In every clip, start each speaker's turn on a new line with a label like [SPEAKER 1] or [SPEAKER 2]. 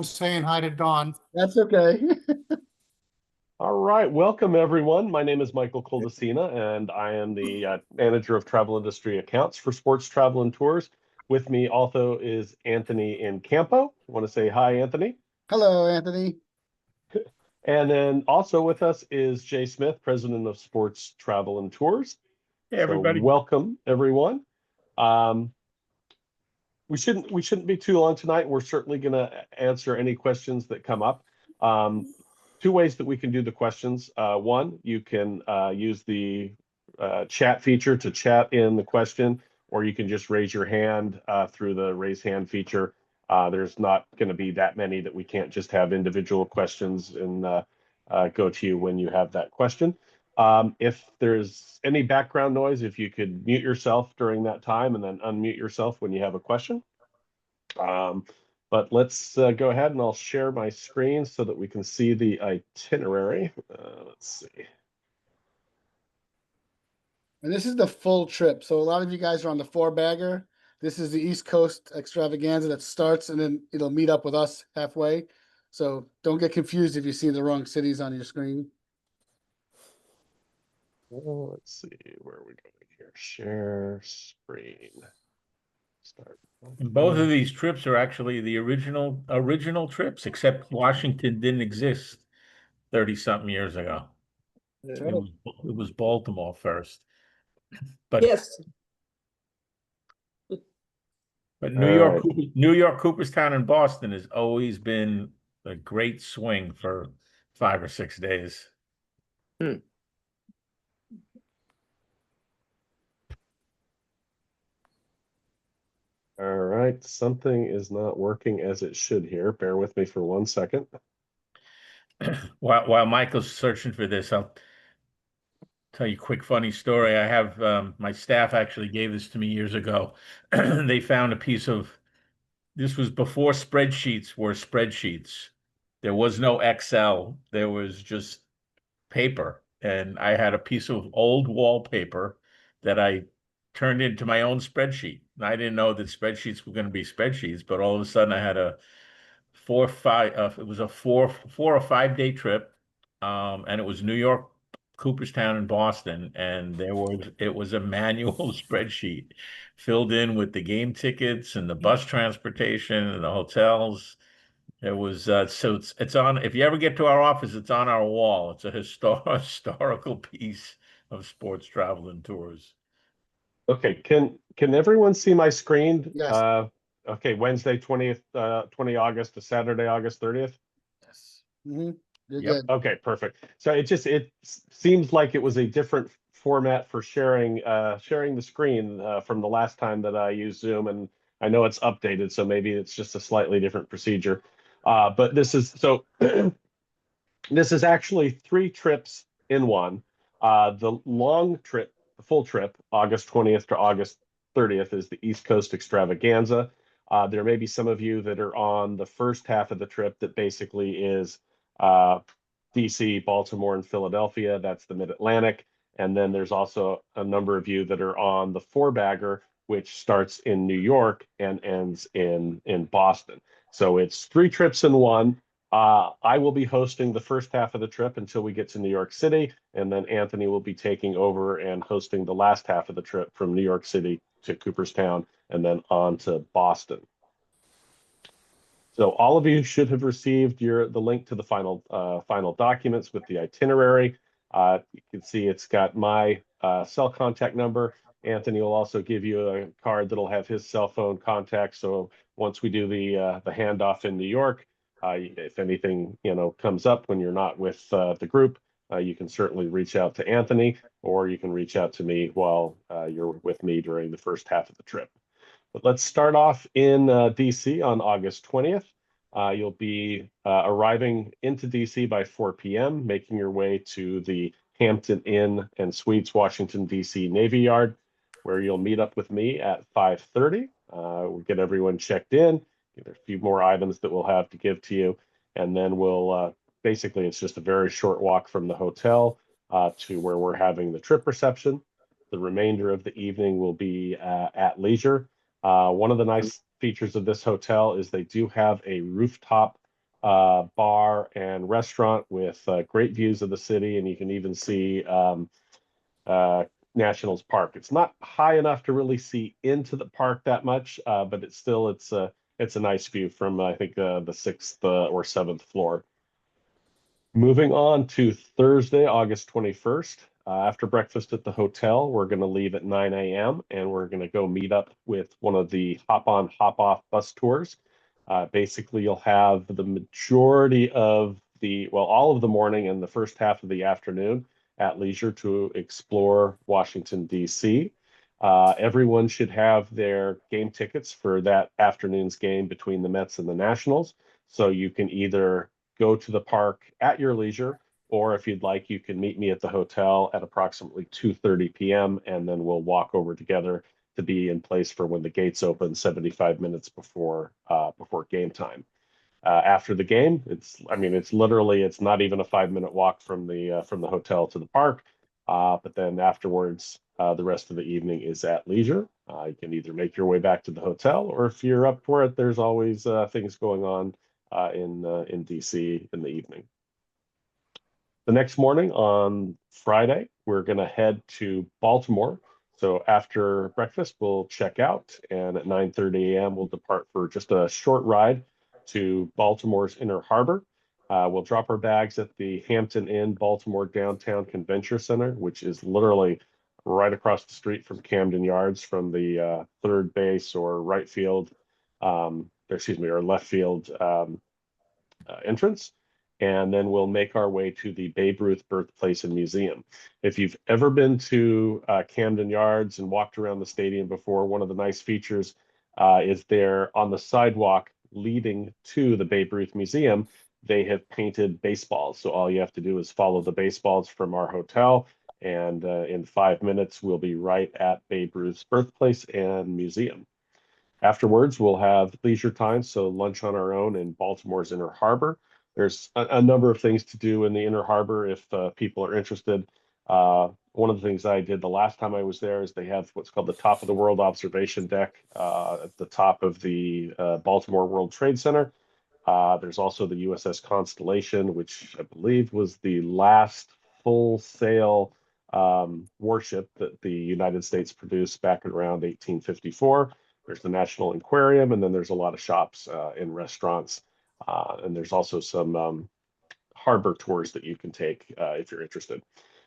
[SPEAKER 1] Saying hi to Dawn.
[SPEAKER 2] That's okay.
[SPEAKER 3] All right, welcome everyone. My name is Michael Coldesina, and I am the manager of travel industry accounts for Sports Travel and Tours. With me also is Anthony in Campo. I want to say hi, Anthony.
[SPEAKER 2] Hello, Anthony.
[SPEAKER 3] And then also with us is Jay Smith, president of Sports Travel and Tours.
[SPEAKER 4] Hey, everybody.
[SPEAKER 3] So welcome everyone. We shouldn't be too long tonight. We're certainly going to answer any questions that come up. Two ways that we can do the questions. One, you can use the chat feature to chat in the question, or you can just raise your hand through the raise hand feature. There's not going to be that many that we can't just have individual questions and go to you when you have that question. If there's any background noise, if you could mute yourself during that time and then unmute yourself when you have a question. But let's go ahead and I'll share my screen so that we can see the itinerary. Let's see.
[SPEAKER 2] And this is the full trip. So a lot of you guys are on the four bagger. This is the East Coast Extravaganza that starts and then it'll meet up with us halfway. So don't get confused if you see the wrong cities on your screen.
[SPEAKER 3] Well, let's see where are we going here. Share screen. Start.
[SPEAKER 4] And both of these trips are actually the original trips, except Washington didn't exist 30-something years ago.
[SPEAKER 2] That's
[SPEAKER 4] It
[SPEAKER 2] right.
[SPEAKER 4] was Baltimore first. But
[SPEAKER 5] Yes,
[SPEAKER 4] but
[SPEAKER 3] All right.
[SPEAKER 4] New York, Cooperstown, and Boston has always been a great swing for 5 or 6 days.
[SPEAKER 3] All right, something is not working as it should here. Bear with me for 1 second.
[SPEAKER 4] While Michael's searching for this, I'll tell you a quick funny story. I have my staff actually gave this to me years ago. They found a piece of this was before spreadsheets were spreadsheets. There was no Excel. There was just paper. And I had a piece of old wallpaper that I turned into my own spreadsheet. And I didn't know that spreadsheets were going to be spreadsheets, but all of a sudden I had a it was a four or 5 day trip. And it was New York, Cooperstown, and Boston. And it was a manual spreadsheet filled in with the game tickets and the bus transportation and the hotels. It was so it's on. If you ever get to our office, it's on our wall. It's a historical piece of sports travel and tours.
[SPEAKER 3] Okay, can everyone see my screen?
[SPEAKER 2] Yes.
[SPEAKER 3] Okay, Wednesday 20th, 20 August to Saturday, August 30th.
[SPEAKER 4] Yes.
[SPEAKER 2] You're
[SPEAKER 4] Yep.
[SPEAKER 2] good.
[SPEAKER 3] Okay, perfect. So it seems like it was a different format for sharing the screen from the last time that I used Zoom, and I know it's updated, so maybe it's just a slightly different procedure. But this is so this is actually 3 trips in one. The long trip, the full trip, August 20th to August 30th, is the East Coast Extravaganza. There may be some of you that are on the first half of the trip that basically is DC, Baltimore, and Philadelphia. That's the Mid-Atlantic. And then there's also a number of you that are on the four-bagger, which starts in New York and ends in Boston. So it's 3 trips in one. I will be hosting the first half of the trip until we get to New York City, and then Anthony will be taking over and hosting the last half of the trip from New York City to Cooperstown and then on to Boston. So all of you should have received the link to the final documents with the itinerary. You can see it's got my cell contact number. Anthony will also give you a card that'll have his cell phone contact. So once we do the handoff in New York, if anything comes up when you're not with the group, you can certainly reach out to Anthony, or you can reach out to me while you're with me during the first half of the trip. But let's start off in DC on August 20th. You'll be arriving into DC by 4 p.m., making your way to the Hampton Inn and Suites, Washington, DC Navy Yard, where you'll meet up with me at 5:30. We'll get everyone checked in. There's a few more items that we'll have to give to you. And then we'll basically, it's just a very short walk from the hotel to where we're having the trip reception. The remainder of the evening will be at leisure. One of the nice features of this hotel is they do have a rooftop bar and restaurant with great views of the city, and you can even see uh, Nationals Park. It's not high enough to really see into the park that much, but it's a nice view from I think the sixth or seventh floor. Moving on to Thursday, August 21st. After breakfast at the hotel, we're going to leave at 9 a.m. and we're going to go meet up with one of the hop on, hop off bus tours. Basically, you'll have the majority of all of the morning and the first half of the afternoon at leisure to explore Washington, D.C. Everyone should have their game tickets for that afternoon's game between the Mets and the Nationals. So you can either go to the park at your leisure, or if you'd like, you can meet me at the hotel at approximately 2:30 p.m. and then we'll walk over together to be in place for when the gates open 75 minutes before game time. After the game, it's not even a 5-minute walk from the hotel to the park. But then afterwards, the rest of the evening is at leisure. You can either make your way back to the hotel, or if you're up for it, there's always things going on in DC in the evening. The next morning on Friday, we're going to head to Baltimore. So after breakfast, we'll check out, and at 9:30 a.m., we'll depart for just a short ride to Baltimore's Inner Harbor. We'll drop our bags at the Hampton Inn Baltimore Downtown Convention Center, which is literally right across the street from Camden Yards, from the third base or right field, or left field entrance. And then we'll make our way to the Babe Ruth Birthplace and Museum. If you've ever been to Camden Yards and walked around the stadium before, one of the nice features is there on the sidewalk leading to the Babe Ruth Museum, they have painted baseballs. So all you have to do is follow the baseballs from our hotel, and in 5 minutes, we'll be right at Babe Ruth's birthplace and museum. Afterwards, we'll have leisure time, so lunch on our own in Baltimore's Inner Harbor. There's a number of things to do in the Inner Harbor if people are interested. One of the things I did the last time I was there is they have what's called the Top of the World Observation Deck at the top of the Baltimore World Trade Center. There's also the USS Constellation, which I believe was the last full-sail warship that the United States produced back in around 1854. There's the National Aquarium, and then there's a lot of shops and restaurants. And there's also some harbor tours that you can take if you're interested.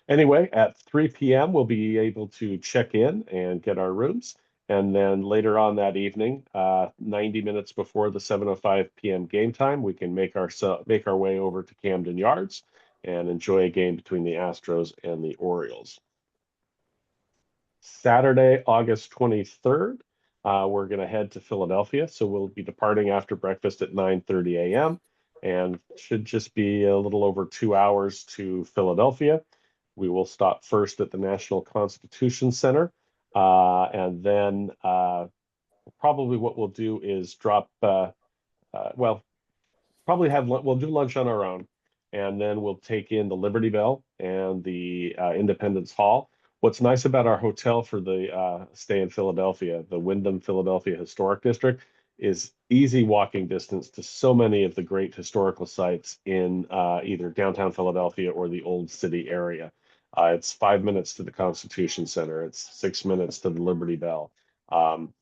[SPEAKER 3] Anyway, at 3 p.m., we'll be able to check in and get our rooms. And then later on that evening, 90 minutes before the 7:05 p.m. game time, we can make our way over to Camden Yards and enjoy a game between the Astros and the Orioles. Saturday, August 23rd, we're going to head to Philadelphia. So we'll be departing after breakfast at 9:30 a.m. and should just be a little over 2 hours to Philadelphia. We will stop first at the National Constitution Center, and then probably what we'll do is we'll do lunch on our own, and then we'll take in the Liberty Bell and the Independence Hall. What's nice about our hotel for the stay in Philadelphia, the Wyndham Philadelphia Historic District, is easy walking distance to so many of the great historical sites in either downtown Philadelphia or the Old City area. It's 5 minutes to the Constitution Center. It's 6 minutes to the Liberty Bell.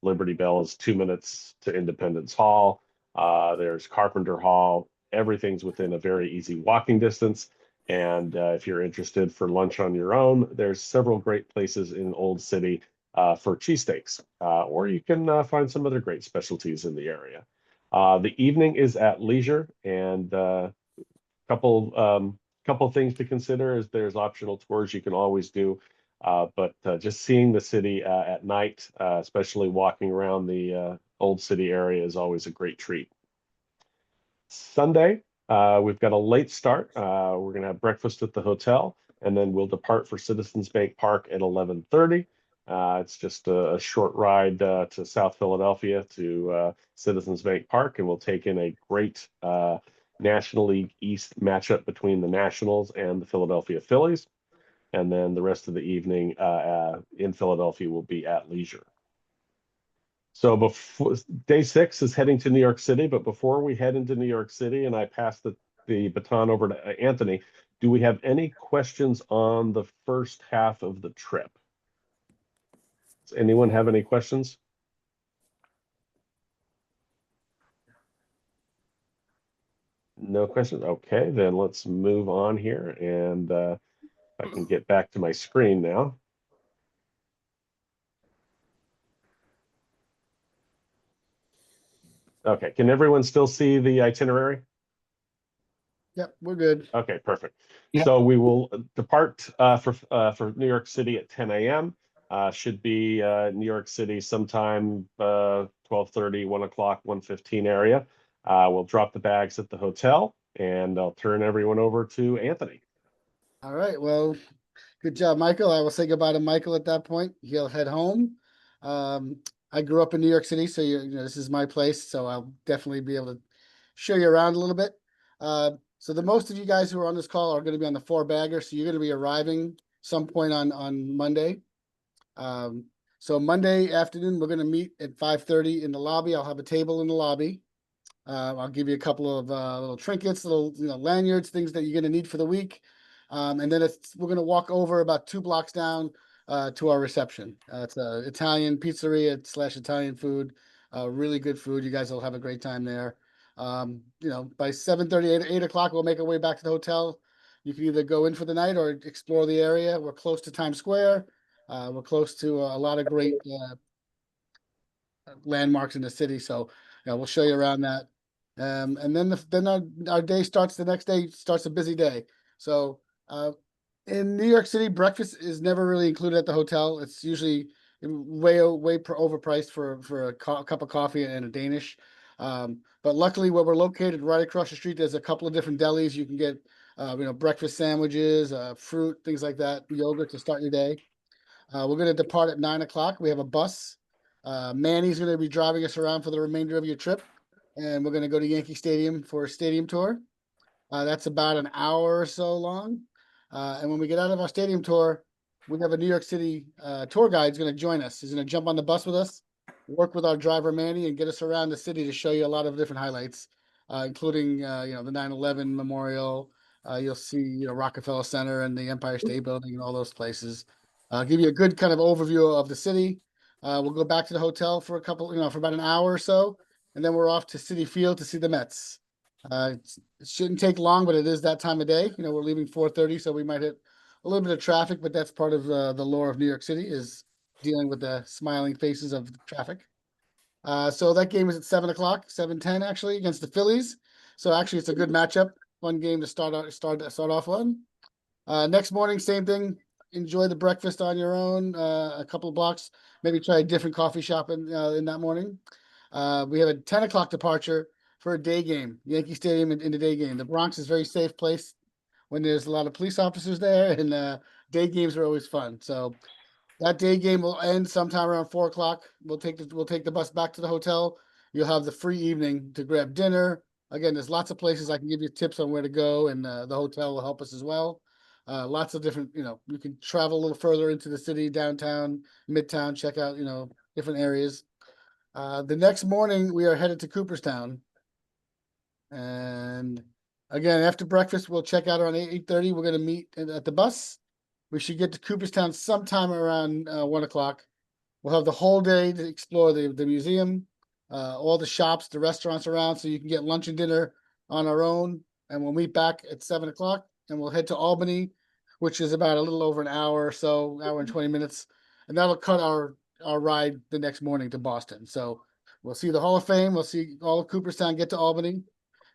[SPEAKER 3] Liberty Bell is 2 minutes to Independence Hall. There's Carpenter Hall. Everything's within a very easy walking distance. And if you're interested for lunch on your own, there's several great places in Old City for cheesesteaks, or you can find some other great specialties in the area. The evening is at leisure, and couple things to consider is there's optional tours you can always do, but just seeing the city at night, especially walking around the Old City area, is always a great treat. Sunday, we've got a late start. We're going to have breakfast at the hotel, and then we'll depart for Citizens Bank Park at 11:30. It's just a short ride to South Philadelphia to Citizens Bank Park, and we'll take in a great National League East matchup between the Nationals and the Philadelphia Phillies. And then the rest of the evening in Philadelphia will be at leisure. So before day 6 is heading to New York City, but before we head into New York City and I pass the baton over to Anthony, do we have any questions on the first half of the trip? Does anyone have any questions? No questions? Okay, then let's move on here and I can get back to my screen now. Okay, can everyone still see the itinerary?
[SPEAKER 2] Yep, we're good.
[SPEAKER 3] Okay, perfect.
[SPEAKER 2] Yep.
[SPEAKER 3] So we will depart for New York City at 10 a.m. Should be New York City sometime 12:30, 1 o'clock, 1:15 area. We'll drop the bags at the hotel and I'll turn everyone over to Anthony.
[SPEAKER 2] All right, well, good job, Michael. I will say goodbye to Michael at that point. He'll head home. Um, I grew up in New York City, so this is my place, so I'll definitely be able to show you around a little bit. So the most of you guys who are on this call are going to be on the 4-bagger, so you're going to be arriving some point on Monday. So Monday afternoon, we're going to meet at 5:30 in the lobby. I'll have a table in the lobby. I'll give you a couple of little trinkets, little lanyards, things that you're going to need for the week. And then we're going to walk over about 2 blocks down to our reception. It's an Italian pizzeria / Italian food. Really good food. You guys will have a great time there. By 7:30, 8 o'clock, we'll make our way back to the hotel. You can either go in for the night or explore the area. We're close to Times Square. We're close to a lot of great landmarks in the city. So we'll show you around that. And then our day starts. The next day starts a busy day. So in New York City, breakfast is never really included at the hotel. It's usually way overpriced for a cup of coffee and a Danish. But luckily, where we're located, right across the street, there's a couple of different delis. You can get breakfast sandwiches, fruit, things like that, yogurt to start your day. We're going to depart at 9 o'clock. We have a bus. Manny's going to be driving us around for the remainder of your trip, and we're going to go to Yankee Stadium for a stadium tour. That's about an hour or so long. And when we get out of our stadium tour, we have a New York City tour guide going to join us. He's going to jump on the bus with us, work with our driver Manny, and get us around the city to show you a lot of different highlights, including the 9/11 memorial. You'll see Rockefeller Center and the Empire State Building and all those places. Give you a good kind of overview of the city. We'll go back to the hotel for for about an hour or so, and then we're off to Citi Field to see the Mets. It shouldn't take long, but it is that time of day. We're leaving 4:30, so we might hit a little bit of traffic, but that's part of the lore of New York City is dealing with the smiling faces of the traffic. So that game is at 7 o'clock, 7:10 actually, against the Phillies. So actually, it's a good matchup, fun game to start off on. Next morning, same thing. Enjoy the breakfast on your own. A couple of blocks. Maybe try a different coffee shop in that morning. We have a 10 o'clock departure for a day game, Yankee Stadium in the day game. The Bronx is a very safe place when there's a lot of police officers there, and day games are always fun. So that day game will end sometime around 4 o'clock. We'll take the bus back to the hotel. You'll have the free evening to grab dinner. Again, there's lots of places I can give you tips on where to go, and the hotel will help us as well. Lots of different, you can travel a little further into the city, downtown, midtown, check out, different areas. The next morning, we are headed to Cooperstown. And again, after breakfast, we'll check out around 8:30. We're going to meet at the bus. We should get to Cooperstown sometime around 1 o'clock. We'll have the whole day to explore the museum, all the shops, the restaurants around, so you can get lunch and dinner on our own. And we'll meet back at 7 o'clock, and we'll head to Albany, which is about a little over an hour or so, hour and 20 minutes. And that'll cut our ride the next morning to Boston. So we'll see the Hall of Fame. We'll see all of Cooperstown, get to Albany.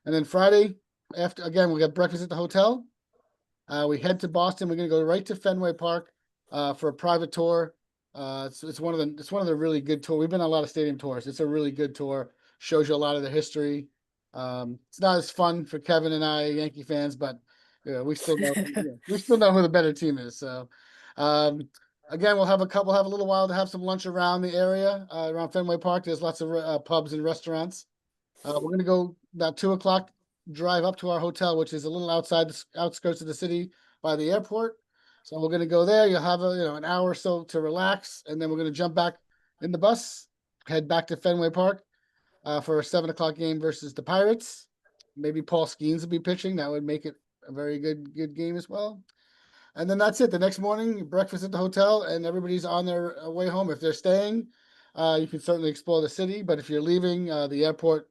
[SPEAKER 2] And then Friday, we got breakfast at the hotel. We head to Boston. We're going to go right to Fenway Park for a private tour. It's one of the really good tours. We've been on a lot of stadium tours. It's a really good tour. Shows you a lot of the history. It's not as fun for Kevin and I, Yankee fans, but we still know who the better team is. So again, we'll have a little while to have some lunch around the area around Fenway Park. There's lots of pubs and restaurants. We're going to go about 2 o'clock, drive up to our hotel, which is a little outside the outskirts of the city by the airport. So we're going to go there. You'll have an hour or so to relax, and then we're going to jump back in the bus. head back to Fenway Park for a 7 o'clock game versus the Pirates. Maybe Paul Skeens will be pitching. That would make it a very good game as well. And then that's it. The next morning, breakfast at the hotel, and everybody's on their way home. If they're staying, you can certainly explore the city. But if you're leaving, the airport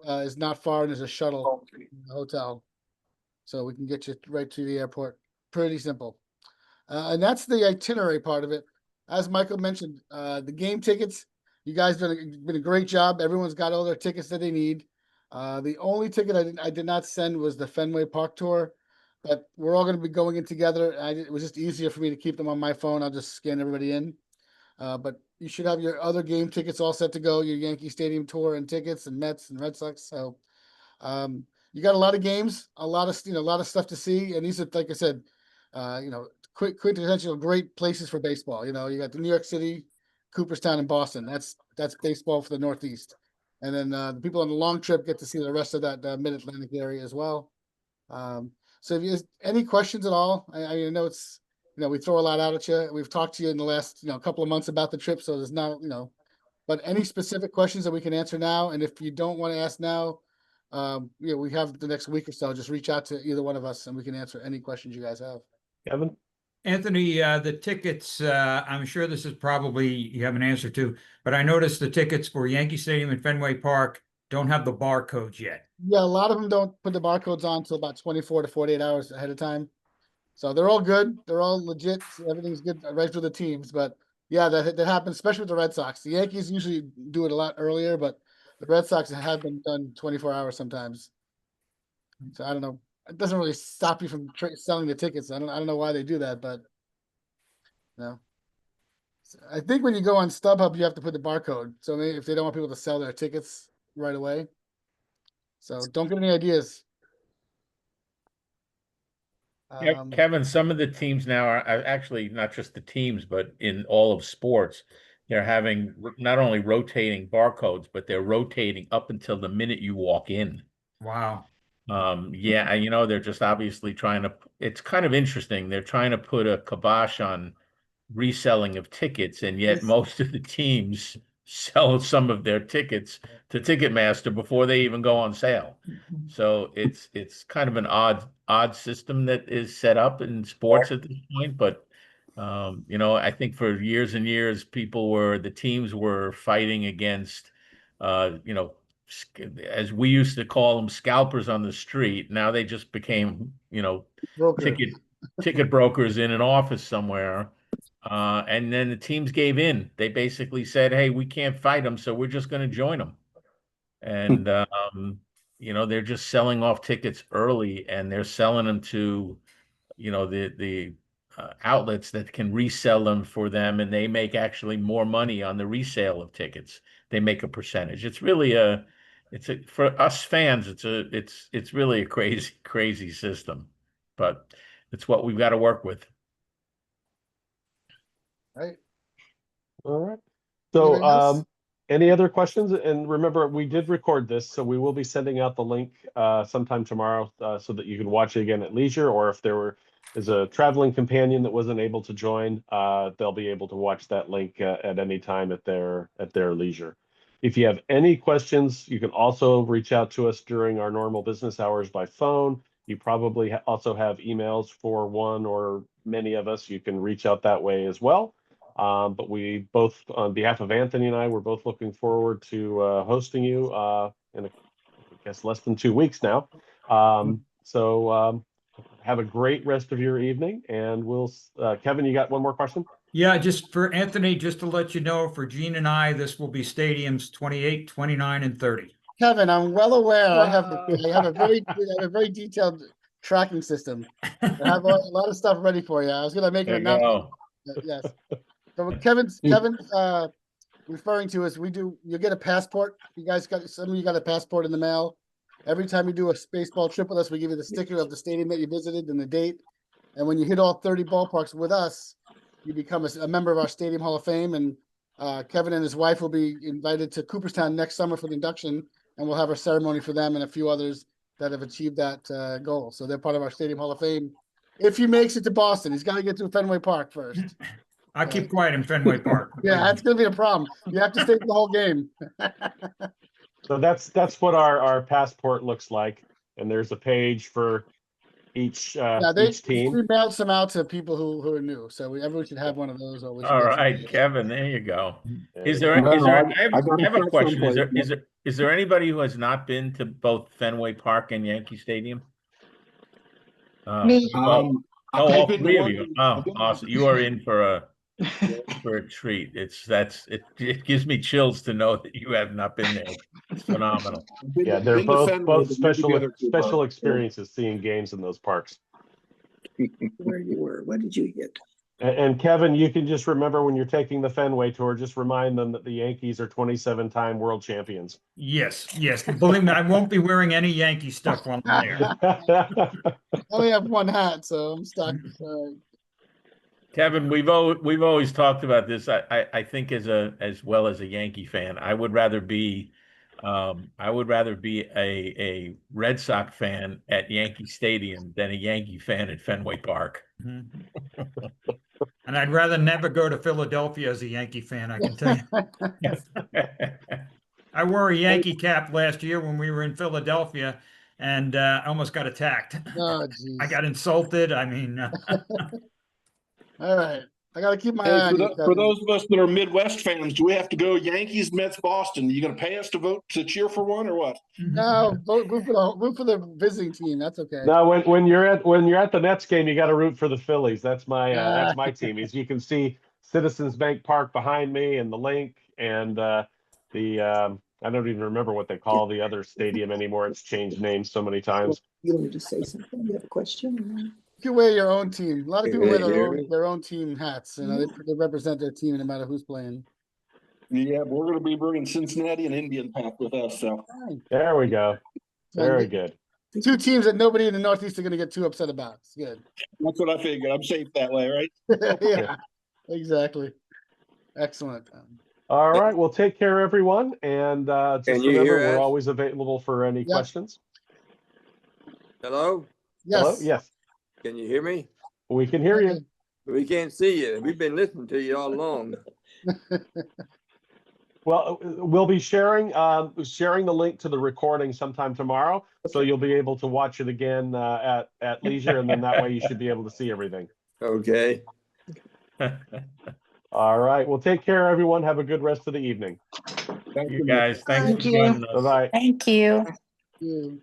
[SPEAKER 2] is not far, and there's a shuttle in the hotel, so we can get you right to the airport. Pretty simple. And that's the itinerary part of it. As Michael mentioned, the game tickets, you guys been a great job. Everyone's got all their tickets that they need. The only ticket I did not send was the Fenway Park tour, but we're all going to be going in together. It was just easier for me to keep them on my phone. I'll just scan everybody in. But you should have your other game tickets all set to go, your Yankee Stadium tour and tickets and Mets and Red Sox. So you got a lot of games, a lot of stuff to see. And these are, like I said, quintessential great places for baseball. You got the New York City, Cooperstown, and Boston. That's baseball for the Northeast. And then the people on the long trip get to see the rest of that Mid-Atlantic area as well. So if you any questions at all, I know it's, we throw a lot out at you. We've talked to you in the last, couple of months about the trip. So there's not, but any specific questions that we can answer now. And if you don't want to ask now, we have the next week or so. Just reach out to either one of us and we can answer any questions you guys have.
[SPEAKER 3] Kevin?
[SPEAKER 1] Anthony, the tickets, I'm sure this is probably you have an answer to, but I noticed the tickets for Yankee Stadium and Fenway Park don't have the barcodes yet.
[SPEAKER 2] Yeah, a lot of them don't put the barcodes on until about 24 to 48 hours ahead of time. So they're all good. They're all legit. Everything's good right for the teams. But yeah, that happens, especially with the Red Sox. The Yankees usually do it a lot earlier, but the Red Sox have been done 24 hours sometimes. So I don't know. It doesn't really stop you from selling the tickets. I don't know why they do that, but no. I think when you go on StubHub, you have to put the barcode. So maybe if they don't want people to sell their tickets right away. So don't get any ideas.
[SPEAKER 4] Kevin, some of the teams now are actually not just the teams, but in all of sports, they're having not only rotating barcodes, but they're rotating up until the minute you walk in.
[SPEAKER 1] Wow.
[SPEAKER 4] Yeah, they're just obviously trying to, it's kind of interesting. They're trying to put a kibosh on reselling of tickets, and yet most of the teams sell some of their tickets to Ticketmaster before they even go on sale. So it's kind of an odd system that is set up in sports at this point. But I think for years and years, the teams were fighting against, as we used to call them, scalpers on the street. Now they just became,
[SPEAKER 2] Broker.
[SPEAKER 4] ticket brokers in an office somewhere. And then the teams gave in. They basically said, "Hey, we can't fight them, so we're just going to join them." And they're just selling off tickets early, and they're selling them to, the outlets that can resell them for them, and they make actually more money on the resale of tickets. They make a percentage. It's really for us fans, it's really a crazy system, but it's what we've got to work with.
[SPEAKER 2] Right.
[SPEAKER 3] All right.
[SPEAKER 2] Anything
[SPEAKER 3] So,
[SPEAKER 2] else?
[SPEAKER 3] any other questions? And remember, we did record this, so we will be sending out the link sometime tomorrow so that you can watch it again at leisure, or if is a traveling companion that wasn't able to join, they'll be able to watch that link at any time at their leisure. If you have any questions, you can also reach out to us during our normal business hours by phone. You probably also have emails for one or many of us. You can reach out that way as well. But we both, on behalf of Anthony and I, we're both looking forward to hosting you in, I guess, less than 2 weeks now. So have a great rest of your evening, and Kevin, you got one more question?
[SPEAKER 1] Yeah, just for Anthony, just to let you know, for Gene and I, this will be stadiums 28, 29, and 30.
[SPEAKER 2] Kevin, I'm well aware. I have a very detailed tracking system. I have a lot of stuff ready for you. I was going to make an announcement. Yes. So what Kevin's referring to is you'll get a passport. Some of you got a passport in the mail. Every time you do a baseball trip with us, we give you the sticker of the stadium that you visited and the date. And when you hit all 30 ballparks with us, you become a member of our Stadium Hall of Fame. And Kevin and his wife will be invited to Cooperstown next summer for the induction, and we'll have a ceremony for them and a few others that have achieved that goal. So they're part of our Stadium Hall of Fame. If he makes it to Boston, he's got to get to Fenway Park first.
[SPEAKER 1] I'll keep quiet in Fenway Park.
[SPEAKER 2] Yeah, that's gonna be a problem. You have to stay for the whole game.
[SPEAKER 3] So that's what our passport looks like. And there's a page for each
[SPEAKER 2] Yeah,
[SPEAKER 3] each team.
[SPEAKER 2] we mailed some out to people who are new, so everyone should have one of those. Or we should
[SPEAKER 4] All
[SPEAKER 2] get some
[SPEAKER 4] right,
[SPEAKER 2] of those.
[SPEAKER 4] Kevin, there you go.
[SPEAKER 3] There
[SPEAKER 4] Is
[SPEAKER 3] you
[SPEAKER 4] there,
[SPEAKER 3] go.
[SPEAKER 4] is there,
[SPEAKER 5] No,
[SPEAKER 4] I have,
[SPEAKER 5] I gotta
[SPEAKER 4] I have a
[SPEAKER 5] start
[SPEAKER 4] question.
[SPEAKER 5] someplace.
[SPEAKER 4] Is there anybody who has not been to both Fenway Park and Yankee Stadium?
[SPEAKER 6] Me.
[SPEAKER 4] Oh,
[SPEAKER 5] I've
[SPEAKER 4] all
[SPEAKER 5] been to
[SPEAKER 4] three of
[SPEAKER 5] one-
[SPEAKER 4] you.
[SPEAKER 5] I've
[SPEAKER 4] Oh,
[SPEAKER 5] been to
[SPEAKER 4] awesome.
[SPEAKER 5] one.
[SPEAKER 4] You are in for a treat. It gives me chills to know that you have not been there. It's phenomenal.
[SPEAKER 3] Yeah, they're
[SPEAKER 5] Been to
[SPEAKER 3] both
[SPEAKER 5] Fenway, but never
[SPEAKER 3] special
[SPEAKER 5] the other two
[SPEAKER 3] special
[SPEAKER 5] parks.
[SPEAKER 3] experiences seeing games in those parks.
[SPEAKER 6] Where you were. What did you get?
[SPEAKER 3] And Kevin, you can just remember when you're taking the Fenway tour, just remind them that the Yankees are 27-time world champions.
[SPEAKER 1] Yes, yes. Believe me, I won't be wearing any Yankee stuff while I'm there.
[SPEAKER 2] I only have one hat, so I'm stuck.
[SPEAKER 4] Kevin, we've always talked about this. I think as well as a Yankee fan, I would rather be a Red Sox fan at Yankee Stadium than a Yankee fan at Fenway Park.
[SPEAKER 1] Mhm. And I'd rather never go to Philadelphia as a Yankee fan, I can tell you. I wore a Yankee cap last year when we were in Philadelphia and I almost got attacked.
[SPEAKER 2] Oh, geez.
[SPEAKER 1] I got insulted. I mean,
[SPEAKER 2] All right. I gotta keep my
[SPEAKER 5] Hey,
[SPEAKER 2] eye on you,
[SPEAKER 5] for
[SPEAKER 2] Kevin.
[SPEAKER 5] those of us that are Midwest fans, do we have to go Yankees, Mets, Boston? You gonna pay us to vote to cheer for one or what?
[SPEAKER 2] No, root for the visiting team. That's okay.
[SPEAKER 3] No, when you're at the Nets game, you got to root for the Phillies. That's my team. As you can see, Citizens Bank Park behind me, and the link, and I don't even remember what they call the other stadium anymore. It's changed names so many times.
[SPEAKER 6] You wanted to say something? You have a question?
[SPEAKER 2] You can wear your own team. A lot of people wear
[SPEAKER 6] Yeah.
[SPEAKER 2] their own team hats. You know, they represent their team no matter who's playing.
[SPEAKER 5] Yeah, we're gonna be bringing Cincinnati and Indian Pack with us, so.
[SPEAKER 2] Fine.
[SPEAKER 3] There we go. Very good.
[SPEAKER 2] Two teams that nobody in the Northeast are going to get too upset about. It's good.
[SPEAKER 5] That's what I figured. I'm safe that way, right?
[SPEAKER 2] Yeah, exactly. Excellent.
[SPEAKER 3] All right. Well, take care, everyone. And just
[SPEAKER 7] Can you
[SPEAKER 3] remember,
[SPEAKER 7] hear
[SPEAKER 3] we're
[SPEAKER 7] us?
[SPEAKER 3] always available for any questions.
[SPEAKER 7] Hello?
[SPEAKER 2] Yes.
[SPEAKER 3] Hello? Yes,
[SPEAKER 7] Can you hear me?
[SPEAKER 3] we can hear you.
[SPEAKER 7] We can't see you. We've been listening to you all along.
[SPEAKER 3] Well, we'll be sharing the link to the recording sometime tomorrow, so you'll be able to watch it again at leisure, and then that way you should be able to see everything.
[SPEAKER 7] Okay.
[SPEAKER 3] All right. Well, take care, everyone. Have a good rest of the evening.
[SPEAKER 4] You guys, thanks
[SPEAKER 6] Thank
[SPEAKER 4] for
[SPEAKER 6] you.
[SPEAKER 4] joining us.
[SPEAKER 3] Bye-bye.
[SPEAKER 8] Thank you.
[SPEAKER 2] You.